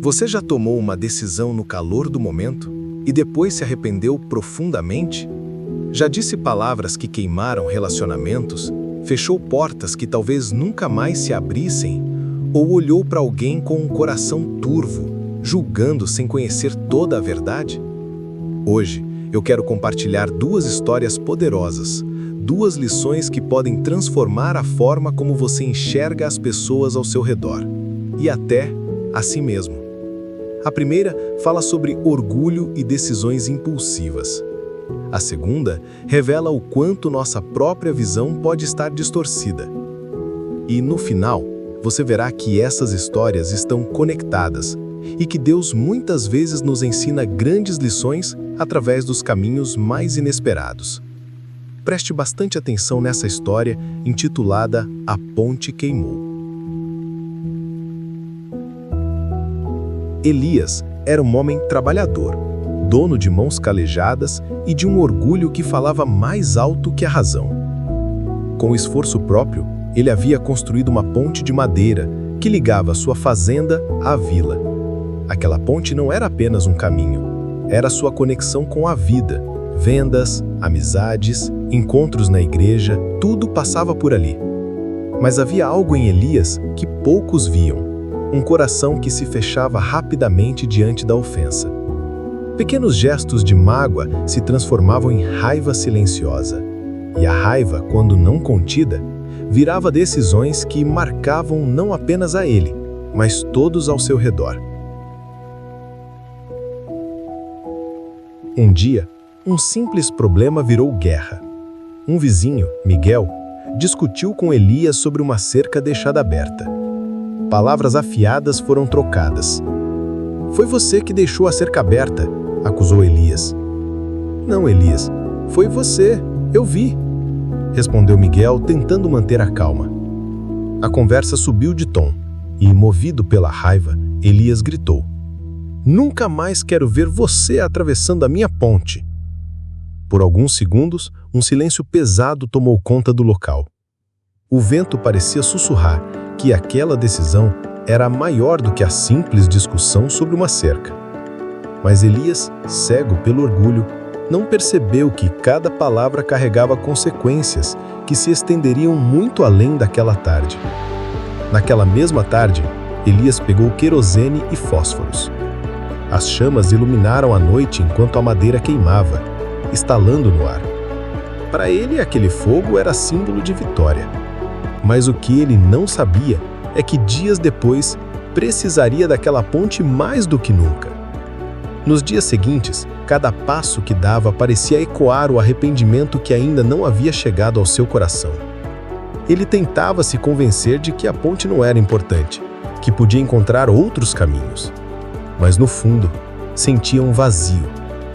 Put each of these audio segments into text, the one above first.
Você já tomou uma decisão no calor do momento e depois se arrependeu profundamente? Já disse palavras que queimaram relacionamentos, fechou portas que talvez nunca mais se abrissem, ou olhou para alguém com um coração turvo, julgando sem conhecer toda a verdade? Hoje, eu quero compartilhar duas histórias poderosas, duas lições que podem transformar a forma como você enxerga as pessoas ao seu redor, e até a si mesmo. A primeira fala sobre orgulho e decisões impulsivas. A segunda revela o quanto nossa própria visão pode estar distorcida. E no final, você verá que essas histórias estão conectadas e que Deus muitas vezes nos ensina grandes lições através dos caminhos mais inesperados. Preste bastante atenção nessa história intitulada A Ponte Queimou. Elias era um homem trabalhador, dono de mãos calejadas e de um orgulho que falava mais alto que a razão. Com esforço próprio, ele havia construído uma ponte de madeira que ligava sua fazenda à vila. Aquela ponte não era apenas um caminho, era sua conexão com a vida. Vendas, amizades, encontros na igreja, tudo passava por ali. Mas havia algo em Elias que poucos viam. Um coração que se fechava rapidamente diante da ofensa. Pequenos gestos de mágoa se transformavam em raiva silenciosa. E a raiva, quando não contida, virava decisões que marcavam não apenas a ele, mas todos ao seu redor. Um dia, um simples problema virou guerra. Um vizinho, Miguel, discutiu com Elias sobre uma cerca deixada aberta. Palavras afiadas foram trocadas. "Foi você que deixou a cerca aberta", acusou Elias. "Não, Elias, foi você, eu vi", respondeu Miguel, tentando manter a calma. A conversa subiu de tom e, movido pela raiva, Elias gritou: "Nunca mais quero ver você atravessando a minha ponte." Por alguns segundos, um silêncio pesado tomou conta do local. O vento parecia sussurrar que aquela decisão era maior do que a simples discussão sobre uma cerca. Mas Elias, cego pelo orgulho, não percebeu que cada palavra carregava consequências que se estenderiam muito além daquela tarde. Naquela mesma tarde, Elias pegou querosene e fósforos. As chamas iluminaram a noite enquanto a madeira queimava, estalando no ar. Para ele, aquele fogo era símbolo de vitória. Mas o que ele não sabia é que dias depois precisaria daquela ponte mais do que nunca. Nos dias seguintes, cada passo que dava parecia ecoar o arrependimento que ainda não havia chegado ao seu coração. Ele tentava se convencer de que a ponte não era importante, que podia encontrar outros caminhos. Mas no fundo, sentia um vazio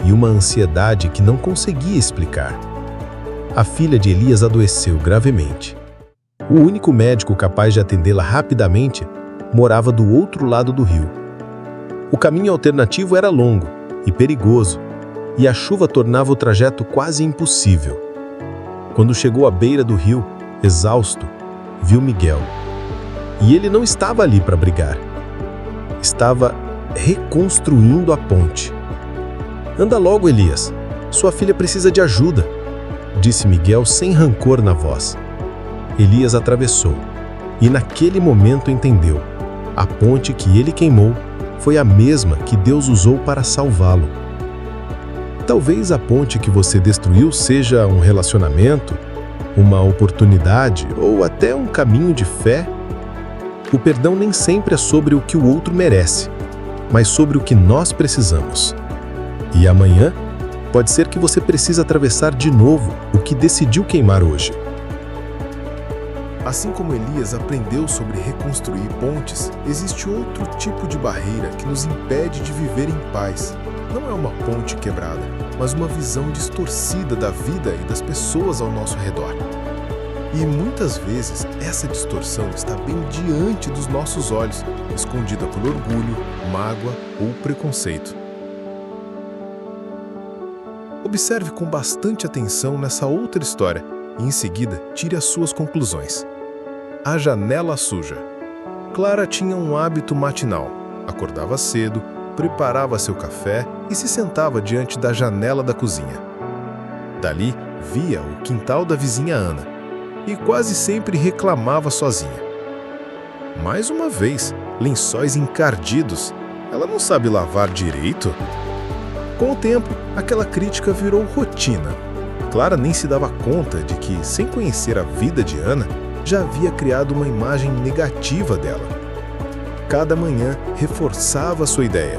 e uma ansiedade que não conseguia explicar. A filha de Elias adoeceu gravemente. O único médico capaz de atendê-la rapidamente morava do outro lado do rio. O caminho alternativo era longo e perigoso, e a chuva tornava o trajeto quase impossível. Quando chegou à beira do rio, exausto, viu Miguel. E ele não estava ali para brigar. Estava reconstruindo a ponte. "Anda logo, Elias. Sua filha precisa de ajuda", disse Miguel sem rancor na voz. Elias atravessou, e naquele momento entendeu: a ponte que ele queimou foi a mesma que Deus usou para salvá-lo. Talvez a ponte que você destruiu seja um relacionamento, uma oportunidade ou até um caminho de fé. O perdão nem sempre é sobre o que o outro merece, mas sobre o que nós precisamos. E amanhã, pode ser que você precise atravessar de novo o que decidiu queimar hoje. Assim como Elias aprendeu sobre reconstruir pontes, existe outro tipo de barreira que nos impede de viver em paz. Não é uma ponte quebrada, mas uma visão distorcida da vida e das pessoas ao nosso redor. E muitas vezes essa distorção está bem diante dos nossos olhos, escondida por orgulho, mágoa ou preconceito. Observe com bastante atenção nessa outra história e em seguida tire as suas conclusões. A janela suja. Clara tinha um hábito matinal. acordava cedo, preparava seu café e se sentava diante da janela da cozinha. Dali, via o quintal da vizinha Ana e quase sempre reclamava sozinha. Mais uma vez, lençóis encardidos. Ela não sabe lavar direito? Com o tempo, aquela crítica virou rotina. Clara nem se dava conta de que, sem conhecer a vida de Ana, já havia criado uma imagem negativa dela. Cada manhã reforçava sua ideia.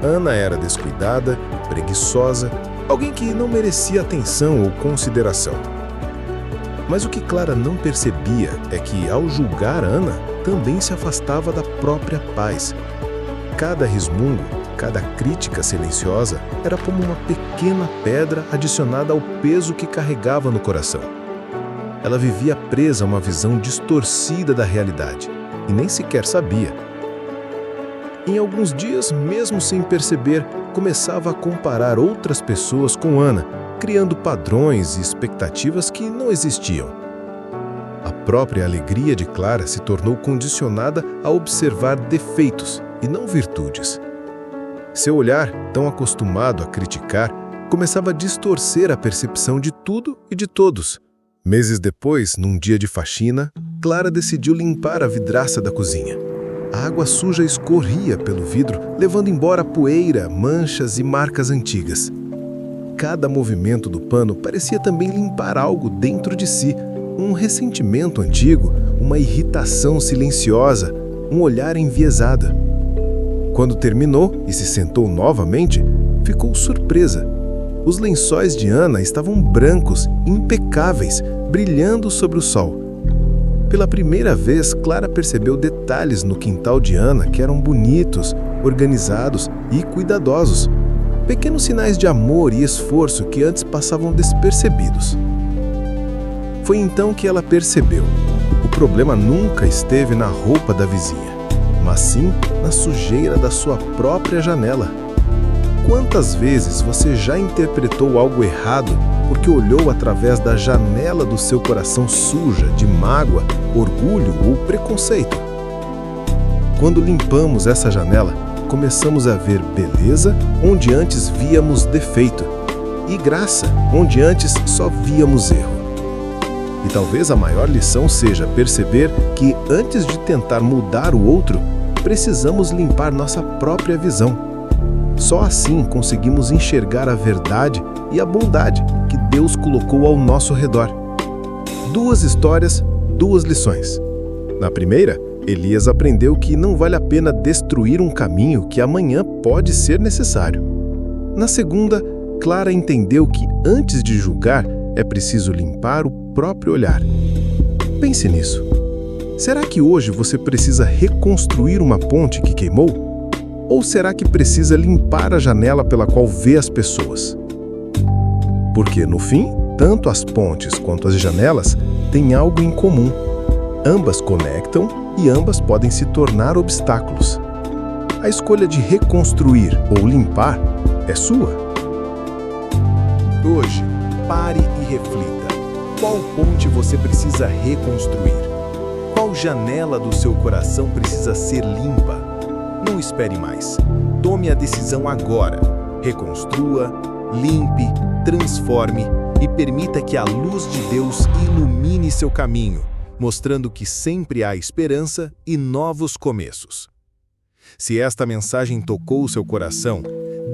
Ana era descuidada, preguiçosa, alguém que não merecia atenção ou consideração. Mas o que Clara não percebia é que, ao julgar Ana, também se afastava da própria paz. Cada resmungo, cada crítica silenciosa era como uma pequena pedra adicionada ao peso que carregava no coração. Ela vivia presa a uma visão distorcida da realidade e nem sequer sabia. Em alguns dias, mesmo sem perceber, começava a comparar outras pessoas com Ana, criando padrões e expectativas que não existiam. A própria alegria de Clara se tornou condicionada a observar defeitos e não virtudes. Seu olhar, tão acostumado a criticar, começava a distorcer a percepção de tudo e de todos. Meses depois, num dia de faxina, Clara decidiu limpar a vidraça da cozinha. A água suja escorria pelo vidro, levando embora poeira, manchas e marcas antigas. Cada movimento do pano parecia também limpar algo dentro de si, um ressentimento antigo, uma irritação silenciosa, um olhar enviesado. Quando terminou e se sentou novamente, ficou surpresa. Os lençóis de Ana estavam brancos, impecáveis, brilhando sobre o sol. Pela primeira vez, Clara percebeu detalhes no quintal de Ana que eram bonitos, organizados e cuidadosos. Pequenos sinais de amor e esforço que antes passavam despercebidos. Foi então que ela percebeu. O problema nunca esteve na roupa da vizinha, mas sim na sujeira da sua própria janela. Quantas vezes você já interpretou algo errado porque olhou através da janela do seu coração suja de mágoa, orgulho ou preconceito? Quando limpamos essa janela, começamos a ver beleza onde antes víamos defeito e graça onde antes só víamos erro. E talvez a maior lição seja perceber que, antes de tentar mudar o outro, precisamos limpar nossa própria visão. Só assim conseguimos enxergar a verdade e a bondade que Deus colocou ao nosso redor. 2 histórias, 2 lições. Na primeira, Elias aprendeu que não vale a pena destruir um caminho que amanhã pode ser necessário. Na segunda, Clara entendeu que, antes de julgar, é preciso limpar o próprio olhar. Pense nisso. Será que hoje você precisa reconstruir uma ponte que queimou? Ou será que precisa limpar a janela pela qual vê as pessoas? Porque, no fim, tanto as pontes quanto as janelas têm algo em comum. Ambas conectam e ambas podem se tornar obstáculos. A escolha de reconstruir ou limpar é sua. Hoje, pare e reflita. Qual ponte você precisa reconstruir? Qual janela do seu coração precisa ser limpa? Não espere mais. Tome a decisão agora. Reconstrua, limpe, transforme e permita que a luz de Deus ilumine seu caminho, mostrando que sempre há esperança e novos começos. Se esta mensagem tocou o seu coração,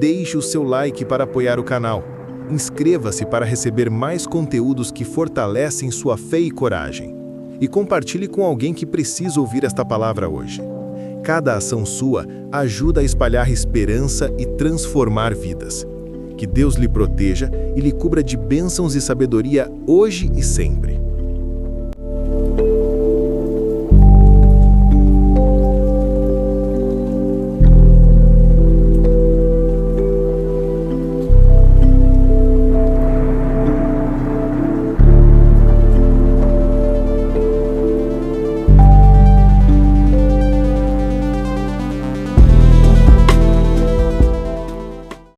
deixe o seu like para apoiar o canal. Inscreva-se para receber mais conteúdos que fortalecem sua fé e coragem. E compartilhe com alguém que precisa ouvir esta palavra hoje. Cada ação sua ajuda a espalhar esperança e transformar vidas. Que Deus lhe proteja e lhe cubra de bênçãos e sabedoria hoje e sempre.